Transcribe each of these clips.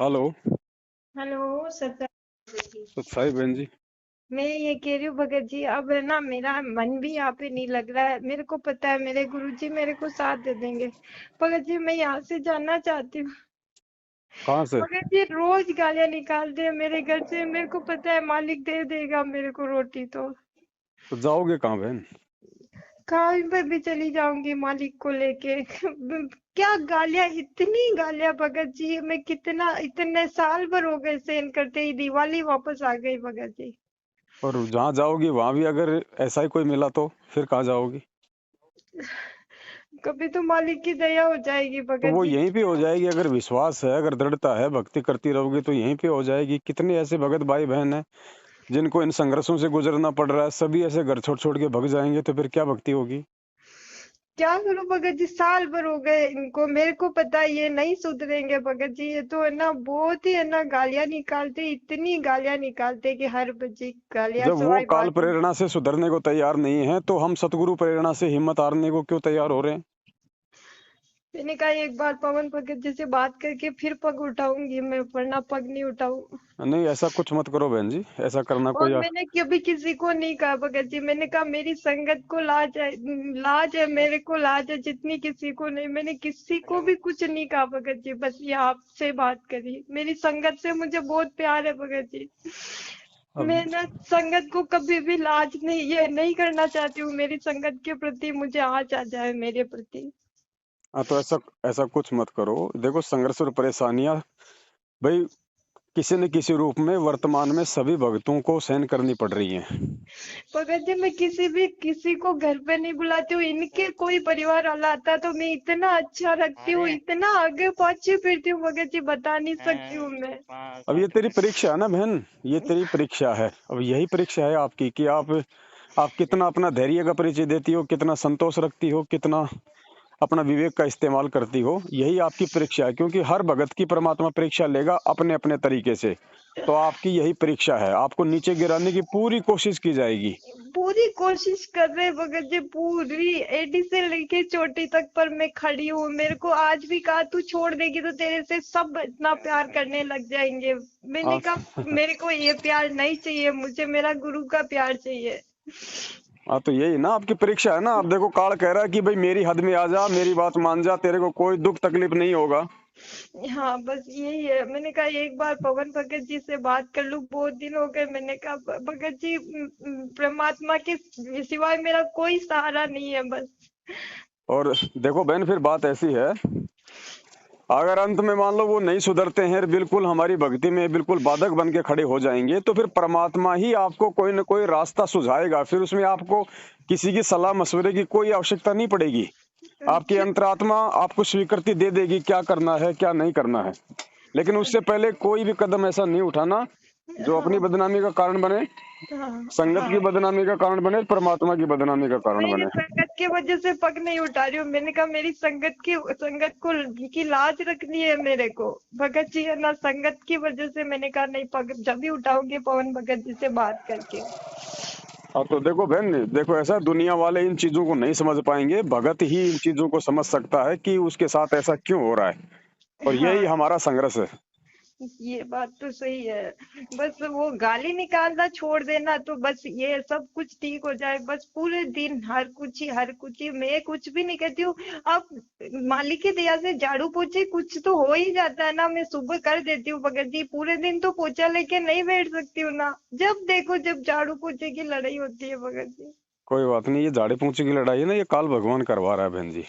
Hello. Hello Satya. सत्साई बहन जी। मैं ये कह रही हूँ भगत जी, अब है ना, मेरा मन भी यहाँ पे नहीं लग रहा है। मेरे को पता है मेरे गुरुजी मेरे को साथ दे देंगे। भगत जी मैं यहाँ से जाना चाहती हूँ। कहाँ से? भगत जी रोज गालियां निकालते हैं मेरे घर से। मेरे को पता है मालिक दे देगा मेरे को रोटी तो। तो जाओगे कहाँ बहन? कहीं पर भी चली जाऊंगी मालिक को लेके। क्या गालियां, इतनी गालियां भगत जी। मैं कितना, इतने साल भर हो गए सहन करते ही, दिवाली वापस आ गई भगत जी। और जहाँ जाओगी वहां भी अगर ऐसा ही कोई मिला तो फिर कहाँ जाओगी? कभी तो मालिक की दया हो जाएगी तो भगत वो जी। यहीं पे हो जाएगी। अगर विश्वास है, अगर दृढ़ता है, भक्ति करती रहोगी तो यहीं पे हो जाएगी। कितने ऐसे भगत भाई बहन हैं जिनको इन संघर्षों से गुजरना पड़ रहा है। सभी ऐसे घर छोड़ छोड़ के भग जाएंगे तो फिर क्या भक्ति होगी? क्या करूं भगत जी, साल भर हो गए इनको। मेरे को पता है ये नहीं सुधरेंगे भगत जी। ये तो है ना, बहुत ही है ना गालियां निकालते, इतनी गालियां निकालते कि हर बच्चे गालियां जब वो सवाई काल बात है। प्रेरणा से सुधरने को तैयार नहीं है तो हम सतगुरु प्रेरणा से हिम्मत हारने को क्यों तैयार हो रहे हैं? मैंने कहा एक बार पवन भगत जी से बात करके फिर पग उठाऊंगी मैं, वरना पग नहीं उठाऊं। नहीं, ऐसा कुछ मत करो बहन जी। ऐसा करना और कोई मैंने कभी किसी को नहीं कहा भगत जी। मैंने कहा मेरी संगत को लाज है, लाज है, मेरे को लाज है जितनी किसी को नहीं। मैंने किसी को भी कुछ नहीं कहा भगत जी, बस ये आपसे बात करी। मेरी संगत से मुझे बहुत प्यार है भगत जी। अब मैं ना संगत को कभी भी लाज नहीं, ये नहीं करना चाहती हूँ। मेरी संगत के प्रति मुझे आँच आ जाए मेरे प्रति। हाँ, तो ऐसा ऐसा कुछ मत करो। देखो, संघर्ष और परेशानियां भाई किसी न किसी रूप में वर्तमान में सभी भक्तों को सहन करनी पड़ रही हैं। भगत जी मैं किसी को घर पे नहीं बुलाती हूँ। इनके कोई परिवार वाला आता है तो मैं इतना अच्छा रखती हूँ, इतना आगे पहुंची फिरती हूँ भगत जी, बता नहीं सकती हूँ मैं। अब ये तेरी परीक्षा है ना बहन। ये तेरी परीक्षा है। अब यही परीक्षा है आपकी कि आप कितना अपना धैर्य का परिचय देती हो, कितना संतोष रखती हो, कितना अपना विवेक का इस्तेमाल करती हो। यही आपकी परीक्षा है, क्योंकि हर भगत की परमात्मा परीक्षा लेगा अपने अपने तरीके से। तो आपकी यही परीक्षा है। आपको नीचे गिराने की पूरी कोशिश की जाएगी। पूरी कोशिश कर रहे भगत जी, पूरी एडी से लेके चोटी तक पर मैं खड़ी हूँ। मेरे को आज भी कहा तू छोड़ देगी तो तेरे से सब इतना प्यार करने लग जाएंगे। मैंने आप कहा मेरे को ये प्यार नहीं चाहिए, मुझे मेरा गुरु का प्यार चाहिए। हाँ, तो यही ना आपकी परीक्षा है ना। आप देखो, काल कह रहा है कि भाई मेरी हद में आ जा, मेरी बात मान जा, तेरे को कोई दुख तकलीफ नहीं होगा। हाँ बस यही है। मैंने कहा एक बार पवन भगत जी से बात कर लूं, बहुत दिन हो गए। मैंने कहा भगत जी परमात्मा के सिवाय मेरा कोई सहारा नहीं है बस। और देखो बहन, फिर बात ऐसी है, अगर अंत में मान लो वो नहीं सुधरते हैं, बिल्कुल हमारी भक्ति में बिल्कुल बाधक बन के खड़े हो जाएंगे, तो फिर परमात्मा ही आपको कोई न कोई रास्ता सुझाएगा। फिर उसमें आपको किसी की सलाह मशवरे की कोई आवश्यकता नहीं पड़ेगी। आपकी अच्छा। अंतरात्मा आपको स्वीकृति दे देगी क्या करना है क्या नहीं करना है। लेकिन उससे पहले कोई भी कदम ऐसा नहीं उठाना जो अपनी हाँ बदनामी का कारण बने, हाँ संगत की हाँ। बदनामी का कारण बने, परमात्मा की बदनामी का कारण मैं बने। संगत के वजह से पग नहीं उठा रही हूँ। मैंने कहा मेरी संगत को की लाज रखनी है मेरे को। भगत जी है ना, संगत की वजह से मैंने कहा नहीं, पग जब भी उठाऊंगी पवन भगत जी से बात करके। हाँ, तो देखो बहन, देखो ऐसा दुनिया वाले इन चीजों को नहीं समझ पाएंगे। भगत ही इन चीजों को समझ सकता है कि उसके साथ ऐसा क्यों हो रहा है। और यही हाँ हमारा संघर्ष है। ये बात तो सही है। बस वो गाली निकालना छोड़ देना तो बस ये सब कुछ ठीक हो जाए। बस पूरे दिन हर कुछ ही, मैं कुछ भी नहीं कहती हूँ। अब मालिक की दया से झाड़ू पोछे कुछ तो हो ही जाता है ना। मैं सुबह कर देती हूँ भगत जी, पूरे दिन तो पोछा लेके नहीं बैठ सकती हूँ ना। जब देखो जब झाड़ू पोछे की लड़ाई होती है भगत जी। कोई बात नहीं, ये झाड़े पोंछे की लड़ाई है ना, ये काल भगवान करवा रहा है बहन जी।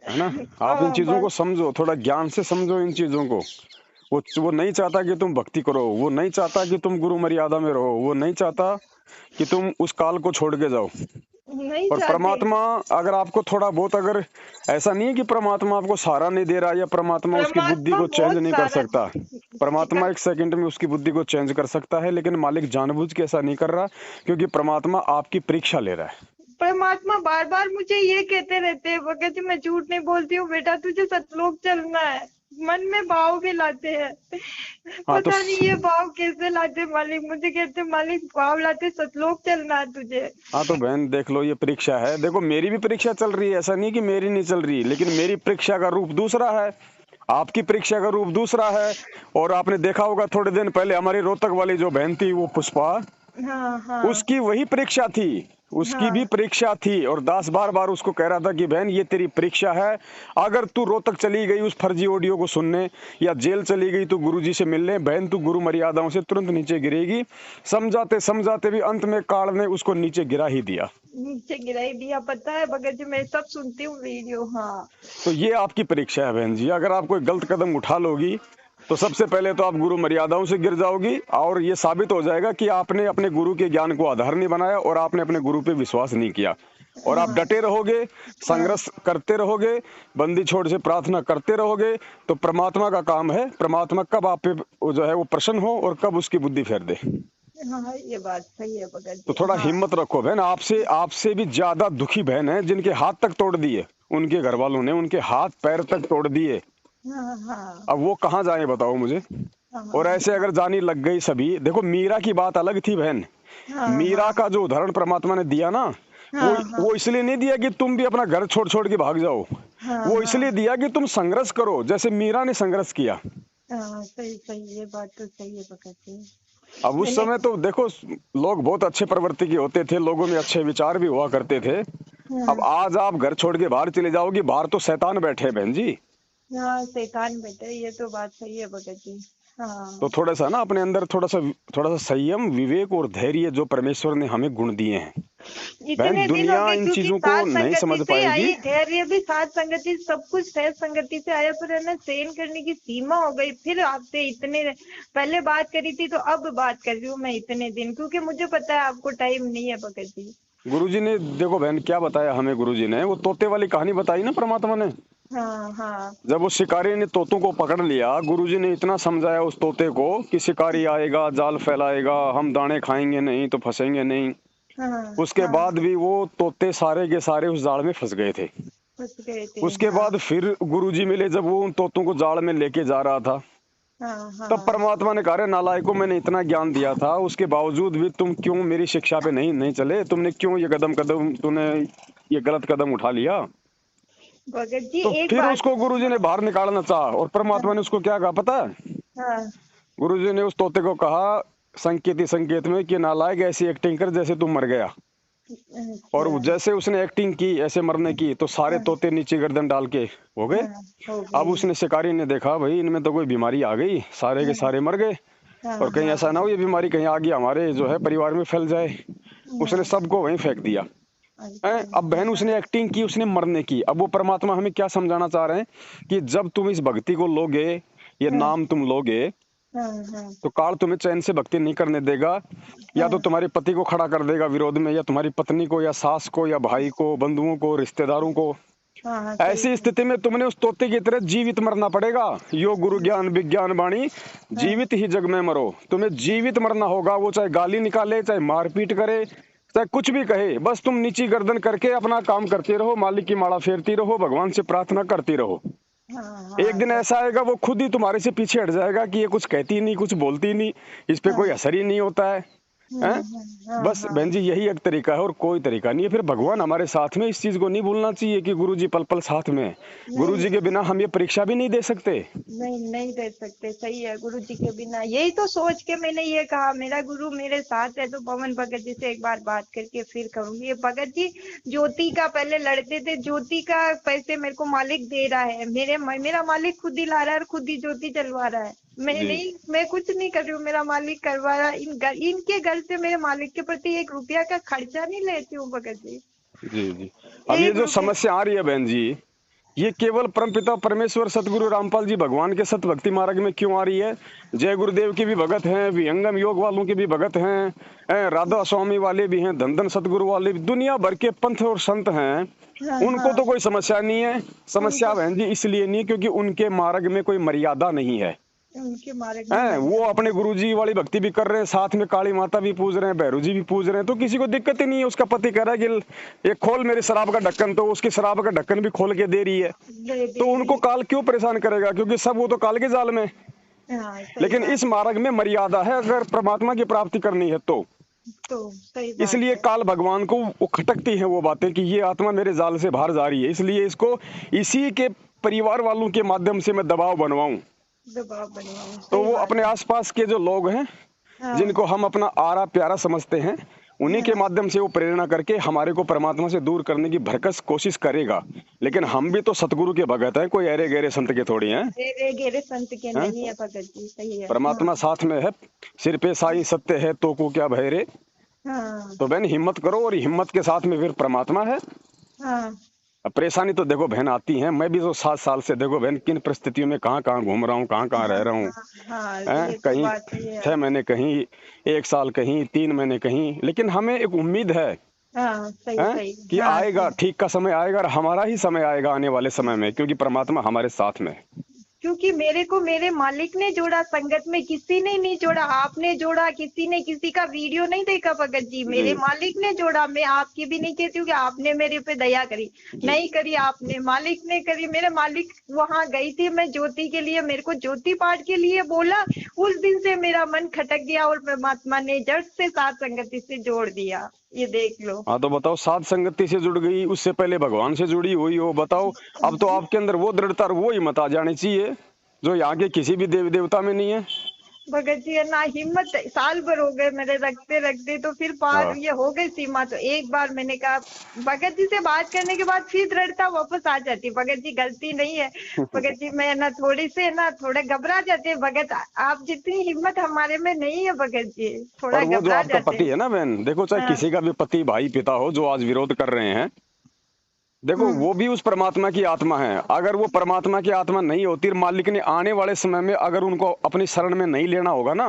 है ना? आप इन हाँ चीजों को बस। समझो, थोड़ा ज्ञान से समझो इन चीजों को। वो नहीं चाहता कि तुम भक्ति करो, वो नहीं चाहता कि तुम गुरु मर्यादा में रहो, वो नहीं चाहता कि तुम उस काल को छोड़ के जाओ। नहीं और चाहती। परमात्मा, अगर आपको थोड़ा बहुत, अगर ऐसा नहीं है कि परमात्मा आपको सहारा नहीं दे रहा या परमात्मा उसकी बुद्धि परमात्मा को चेंज बहुत नहीं कर सारा सकता। परमात्मा एक सेकंड में उसकी बुद्धि को चेंज कर सकता है, लेकिन मालिक जानबूझ के ऐसा नहीं कर रहा, क्योंकि परमात्मा आपकी परीक्षा ले रहा है। परमात्मा बार बार मुझे ये कहते रहते हैं भगत जी, मैं झूठ नहीं बोलती हूँ बेटा, तुझे सतलोक चलना है। मन में भाव भी लाते हैं। हाँ तो पता नहीं ये भाव कैसे लाते मालिक। मुझे कहते मालिक भाव लाते, सतलोक चलना है तुझे। हाँ, तो बहन देख लो, ये परीक्षा है। देखो, मेरी भी परीक्षा चल रही है, ऐसा नहीं कि मेरी नहीं चल रही, लेकिन मेरी परीक्षा का रूप दूसरा है। आपकी परीक्षा का रूप दूसरा है। और आपने देखा होगा थोड़े दिन पहले हमारी रोहतक वाली जो बहन थी वो पुष्पा, हाँ हाँ उसकी वही परीक्षा थी, उसकी भी हाँ परीक्षा थी। और दास बार बार उसको कह रहा था कि बहन ये तेरी परीक्षा है, अगर तू रोहतक चली गई उस फर्जी ऑडियो को सुनने या जेल चली गई तो गुरुजी से मिलने, बहन तू गुरु मर्यादाओं से तुरंत नीचे गिरेगी। समझाते समझाते भी अंत में काल ने उसको नीचे गिरा ही दिया। नीचे गिराई दिया। पता है भगत जी, मैं सब सुनती हूँ वीडियो। हाँ तो ये आपकी परीक्षा है बहन जी, अगर आप कोई गलत कदम उठा लोगी तो सबसे पहले तो आप गुरु मर्यादाओं से गिर जाओगी, और ये साबित हो जाएगा कि आपने अपने गुरु के ज्ञान को आधार नहीं बनाया और आपने अपने गुरु पे विश्वास नहीं किया। और आप हाँ डटे रहोगे, हाँ संघर्ष करते रहोगे, बंदी छोड़ से प्रार्थना करते रहोगे, तो परमात्मा का काम है, परमात्मा कब आप पे वो जो है वो प्रसन्न हो और कब उसकी बुद्धि फेर दे। हाँ, ये बात सही है भगत तो जी। थोड़ा हाँ हिम्मत रखो बहन, आपसे आपसे भी ज्यादा दुखी बहन है जिनके हाथ तक तोड़ दिए, उनके घर वालों ने उनके हाथ पैर तक तोड़ दिए। हाँ हाँ अब वो कहाँ जाए बताओ मुझे। और हाँ ऐसे अगर जानी लग गई सभी, देखो मीरा की बात अलग थी बहन। हाँ मीरा हाँ का जो उदाहरण परमात्मा ने दिया ना, वो हाँ हाँ वो इसलिए नहीं दिया कि तुम भी अपना घर छोड़ छोड़ के भाग जाओ, हाँ वो हाँ इसलिए दिया कि तुम संघर्ष करो जैसे मीरा ने संघर्ष किया। हाँ, सही सही, ये बात तो सही है भगत जी। अब उस मैंने समय तो देखो लोग बहुत अच्छे प्रवृत्ति के होते थे, लोगों में अच्छे विचार भी हुआ करते थे। अब हाँ आज आप घर छोड़ के बाहर चले जाओगी, बाहर तो शैतान बैठे हैं बहन जी। हाँ, शैतान बेटे, ये तो बात सही है भगत जी। तो हाँ, थोड़ा सा ना अपने अंदर थोड़ा सा संयम, विवेक और धैर्य जो परमेश्वर ने हमें गुण दिए हैं, बहन इतने दिन हो दुनिया गए इन क्योंकि चीजों को सात नहीं संगति समझ से पाएगी। आई, धैर्य भी सात संगति, सब कुछ सहज संगति से आया, पर है ना सहन करने की सीमा हो गई। फिर आपसे इतने पहले बात करी थी तो अब बात कर रही हूँ मैं इतने दिन, क्योंकि मुझे पता है आपको टाइम नहीं है भगत जी। गुरुजी ने देखो बहन क्या बताया हमें, गुरुजी ने वो तोते वाली कहानी बताई ना परमात्मा ने। हाँ हाँ जब उस शिकारी ने तोतों को पकड़ लिया, गुरुजी ने इतना समझाया उस तोते को कि शिकारी आएगा, जाल फैलाएगा, हम दाने खाएंगे नहीं तो फंसेंगे नहीं। हाँ उसके हाँ, बाद भी वो तोते सारे के सारे उस जाल में फंस गए थे। फंस गए थे। उसके हाँ बाद फिर गुरुजी मिले, जब वो उन तोतों को जाल में लेके जा रहा था, हाँ तब हाँ परमात्मा ने कहा, रे नालायकों, मैंने इतना ज्ञान दिया था, उसके बावजूद भी तुम क्यों मेरी शिक्षा पे नहीं नहीं चले, तुमने क्यों ये कदम कदम तूने ये गलत कदम उठा लिया। भगत जी तो एक फिर बात। उसको गुरुजी ने बाहर निकालना चाहा, और परमात्मा ने उसको क्या कहा पता है। हाँ गुरुजी ने उस तोते को कहा संकेत ही संकेत में कि नालायक ऐसी एक्टिंग कर जैसे तू मर गया। और अच्छा। जैसे उसने एक्टिंग की ऐसे मरने की, तो सारे हाँ तोते नीचे गर्दन डाल के हो गए। हाँ, हो अब गए। उसने शिकारी ने देखा भाई इनमें तो कोई बीमारी आ गई, सारे के हाँ सारे मर गए, हाँ और कहीं हाँ ऐसा ना हो ये बीमारी कहीं आगे हमारे जो है परिवार में फैल जाए। उसने हाँ, सबको वहीं फेंक दिया। हैं? अच्छा। अब बहन उसने एक्टिंग की, उसने मरने की। अब वो परमात्मा हमें क्या समझाना चाह रहे हैं कि जब तुम इस भक्ति को लोगे, ये हाँ नाम तुम लोगे, हाँ हाँ तो काल तुम्हें चैन से भक्ति नहीं करने देगा। या तो हाँ तुम्हारे पति को खड़ा कर देगा विरोध में, या तुम्हारी पत्नी को, या सास को, या भाई को, बंधुओं को, रिश्तेदारों को। हाँ हाँ, सही ऐसी है। स्थिति में तुमने उस तोते की तरह जीवित मरना पड़ेगा। यो गुरु ज्ञान विज्ञान वाणी, हाँ जीवित ही जग में मरो। तुम्हें जीवित मरना होगा, वो चाहे गाली निकाले, चाहे मारपीट करे, चाहे कुछ भी कहे, बस तुम नीची गर्दन करके अपना काम करते रहो, मालिक की माला फेरती रहो, भगवान से प्रार्थना करती रहो। हाँ एक हाँ, दिन ऐसा आएगा वो खुद ही तुम्हारे से पीछे हट जाएगा कि ये कुछ कहती नहीं, कुछ बोलती नहीं, इस पे कोई हाँ असर ही नहीं होता है। हैं? हाँ बस हाँ, बहन जी यही एक तरीका है और कोई तरीका नहीं है। फिर भगवान हमारे साथ में, इस चीज को नहीं भूलना चाहिए कि गुरु जी पल पल साथ में है। गुरु नहीं जी के बिना हम ये परीक्षा भी नहीं दे सकते। नहीं, नहीं दे सकते। सही है, गुरु जी के बिना। यही तो सोच के मैंने ये कहा, मेरा गुरु मेरे साथ है। तो पवन भगत जी से एक बार बात करके फिर करूंगी। ये भगत जी ज्योति का पहले लड़ते थे, ज्योति का पैसे मेरे को मालिक दे रहा है, मेरा मालिक खुद ही ला रहा है और खुद ही ज्योति चलवा रहा है। मैं जी नहीं, मैं कुछ नहीं कर रही हूँ, मेरा मालिक करवा रहा है। इनके घर से मेरे मालिक के प्रति 1 रुपया का खर्चा नहीं लेती हूँ भगत जी। जी जी। अब ये एक जो रुपया समस्या आ रही है बहन जी, ये केवल परमपिता परमेश्वर सतगुरु रामपाल जी भगवान के सत भक्ति मार्ग में क्यों आ रही है। जय गुरुदेव के भी भगत हैं, विहंगम योग वालों के भी भगत हैं, राधा स्वामी वाले भी हैं, धन धन सतगुरु वाले भी, दुनिया भर के पंथ और संत हैं, हाँ उनको हाँ, तो कोई समस्या नहीं है। समस्या उनको बहन जी इसलिए नहीं क्योंकि उनके मार्ग में कोई मर्यादा नहीं है। उनके मार्ग में हैं, वो मर्यादा। अपने गुरुजी वाली भक्ति भी कर रहे हैं, साथ में काली माता भी पूज रहे हैं, भैरू जी भी पूज रहे हैं, तो किसी को दिक्कत ही नहीं है। उसका पति कह रहा है कि ये खोल मेरे शराब का ढक्कन, तो उसकी शराब का ढक्कन भी खोल के दे रही है। दे तो दे उनको रही। काल क्यों परेशान करेगा, क्योंकि सब वो तो काल के जाल में। हाँ, सही लेकिन बात। इस मार्ग में मर्यादा है, अगर परमात्मा की प्राप्ति करनी है तो। तो सही बात इसलिए है। काल भगवान को वो खटकती है वो बातें कि ये आत्मा मेरे जाल से बाहर जा रही है, इसलिए इसको इसी के परिवार वालों के माध्यम से मैं दबाव बनवाऊं, दबाव बनवाऊं, तो सही वो बात अपने आसपास के जो लोग हैं हाँ जिनको हम अपना आरा प्यारा समझते हैं, उन्हीं के माध्यम से वो प्रेरणा करके हमारे को परमात्मा से दूर करने की भरकस कोशिश करेगा। लेकिन हम भी तो सतगुरु के भगत हैं, कोई अरे गहरे संत के थोड़ी हैं। तेरे गेरे संत के हैं? नहीं है भगत जी, सही है। परमात्मा साथ में है, सिर पे साई सत्य है तो को क्या भय रे। हाँ तो बहन हिम्मत करो, और हिम्मत के साथ में फिर परमात्मा है। हाँ अब परेशानी तो देखो बहन आती है, मैं भी तो 7 साल से देखो बहन किन परिस्थितियों में कहाँ कहाँ घूम रहा हूँ, कहाँ कहाँ रह रहा हूँ। हाँ, हैं? ये तो कहीं बात ही है। 6 महीने कहीं, 1 साल कहीं, 3 महीने कहीं, लेकिन हमें एक उम्मीद है हाँ सही हैं सही कि हाँ, आएगा, सही। ठीक का समय आएगा, और हमारा ही समय आएगा आने वाले समय में, क्योंकि परमात्मा हमारे साथ में है। क्योंकि मेरे को मेरे मालिक ने जोड़ा संगत में, किसी ने नहीं जोड़ा। आपने जोड़ा, किसी ने किसी का वीडियो नहीं देखा भगत जी, मेरे जी मालिक ने जोड़ा। मैं आपकी भी नहीं कहती हूँ कि आपने मेरे पे दया करी, जी नहीं करी आपने, मालिक ने करी। मेरे मालिक वहां गई थी मैं ज्योति के लिए, मेरे को ज्योति पाठ के लिए बोला। उस दिन से मेरा मन खटक गया और परमात्मा ने जड़ से साथ संगति से जोड़ दिया। ये देख लो। हाँ, तो बताओ, साध संगति से जुड़ गई, उससे पहले भगवान से जुड़ी हुई हो, बताओ। अब तो आपके अंदर वो दृढ़ता और वो हिम्मत आ जानी चाहिए जो यहाँ के किसी भी देवी देवता में नहीं है। भगत जी ना, हिम्मत साल भर हो गए मेरे रखते रखते, तो फिर पार हाँ। ये हो गई सीमा। तो एक बार मैंने कहा, भगत जी से बात करने के बाद फिर दृढ़ता वापस आ जाती। भगत जी गलती नहीं है भगत जी, मैं ना थोड़ी से ना थोड़े घबरा जाते हैं भगत, आप जितनी हिम्मत हमारे में नहीं है भगत जी, थोड़ा पर वो जो घबरा आपका जाते पति हैं। है ना बहन, देखो चाहे हाँ किसी का भी पति भाई पिता हो जो आज विरोध कर रहे हैं, देखो वो भी उस परमात्मा की आत्मा है। अगर वो परमात्मा की आत्मा नहीं होती, मालिक ने आने वाले समय में अगर उनको अपनी शरण में नहीं लेना होगा ना,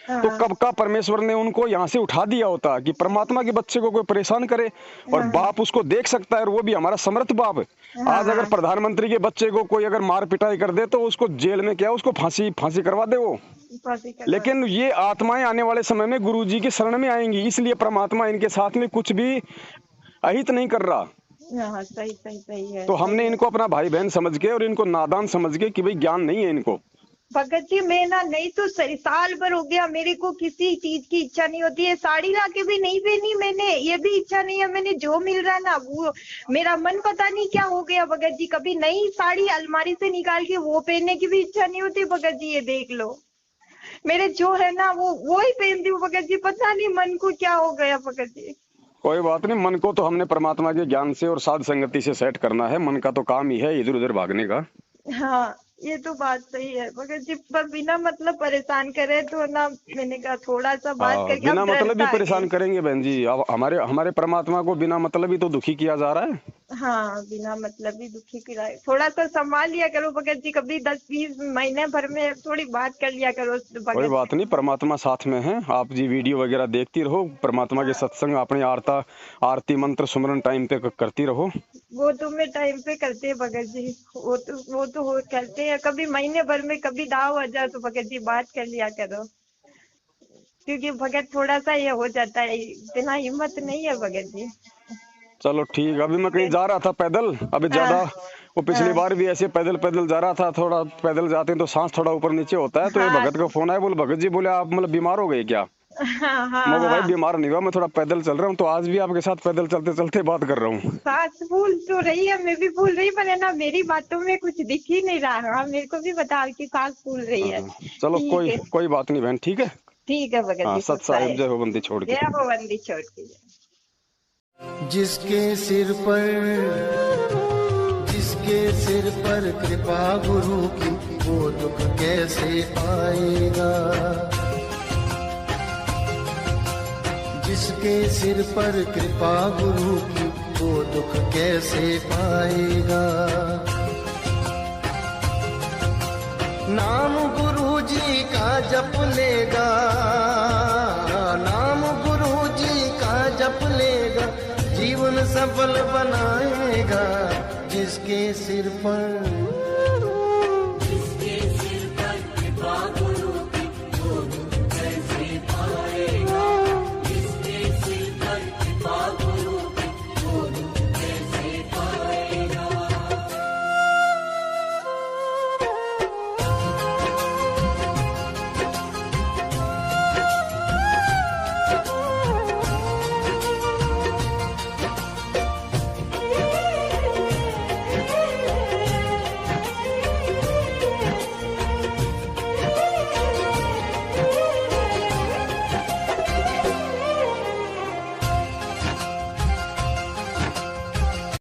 तो हाँ कब का परमेश्वर ने उनको यहाँ से उठा दिया होता कि परमात्मा के बच्चे को कोई परेशान करे, और बाप उसको देख सकता है, और वो भी हमारा समर्थ बाप। आज अगर प्रधानमंत्री के बच्चे को कोई अगर मार पिटाई कर दे तो उसको जेल में क्या, उसको फांसी करवा दे वो। फांसी करवा। लेकिन ये आत्माएं आने वाले समय में गुरु जी की शरण में आएंगी, इसलिए परमात्मा इनके साथ में कुछ भी अहित नहीं कर रहा। हाँ सही सही सही है। तो हमने सही है। इनको अपना भाई बहन समझ के और इनको नादान समझ के कि भाई ज्ञान नहीं है इनको। भगत जी मैं ना, नहीं तो साल भर हो गया मेरे को किसी चीज की इच्छा नहीं होती है। साड़ी लाके भी नहीं पहनी मैंने, ये भी इच्छा नहीं है। मैंने जो मिल रहा है ना वो, मेरा मन पता नहीं क्या हो गया भगत जी। कभी नई साड़ी अलमारी से निकाल के वो पहनने की भी इच्छा नहीं होती भगत जी, ये देख लो। मेरे जो है ना वो ही पहनती हूँ भगत जी, पता नहीं मन को क्या हो गया भगत जी। कोई बात नहीं, मन को तो हमने परमात्मा के ज्ञान से और साध संगति से सेट करना है। मन का तो काम ही है इधर उधर भागने का। हाँ ये तो बात सही है भगत जी, पर बिना मतलब परेशान करे तो ना, मैंने कहा थोड़ा सा बात हाँ, करके। बिना अब मतलब ही डरता परेशान है। करेंगे बहन जी। अब हमारे परमात्मा को बिना मतलब ही तो दुखी किया जा रहा है। हाँ बिना मतलब ही दुखी कराए। थोड़ा सा संभाल लिया करो भगत जी, कभी 10-20 महीने भर में थोड़ी बात कर लिया करो कोई भगत बात नहीं, परमात्मा साथ में है। आप जी वीडियो वगैरह देखती रहो, परमात्मा के सत्संग अपनी आरती मंत्र सुमरन टाइम पे करती रहो। वो तो मैं टाइम पे करते हैं भगत जी, वो तो हो करते हैं। कभी महीने भर में कभी दाव आ जाए तो भगत जी बात कर लिया करो, क्योंकि भगत थोड़ा सा ये हो जाता है, इतना हिम्मत नहीं है भगत जी। चलो ठीक। अभी मैं कहीं जा रहा था पैदल, अभी ज्यादा वो पिछली बार भी ऐसे पैदल पैदल जा रहा था। थोड़ा पैदल जाते हैं तो सांस थोड़ा ऊपर नीचे होता है। तो ये हाँ भगत का फोन आया, बोले भगत जी, बोले आप मतलब बीमार हो गए क्या? हाँ हाँ मैं भाई हाँ। बीमार नहीं हुआ, मैं थोड़ा पैदल चल रहा हूँ। तो आज भी आपके साथ पैदल चलते चलते बात कर रहा हूँ। सांस फूल तो रही है, मैं भी फूल रही, पर है ना मेरी बातों में कुछ दिख ही नहीं रहा। हाँ मेरे को भी बता कि सांस फूल रही है। चलो ठीक है, कोई बात नहीं बहन, ठीक है। ठीक है भगत हाँ, जी, सत खुश साहिब रहे। जय हो बंदी छोड़ के। जय हो बंदी छोड़ के। जिसके सिर पर कृपा गुरु की, वो दुख कैसे आएगा। जिसके सिर पर कृपा गुरु की, वो दुख कैसे पाएगा। नाम गुरु जी का जप लेगा, नाम गुरु जी का जप लेगा, जीवन सफल बनाएगा। जिसके सिर पर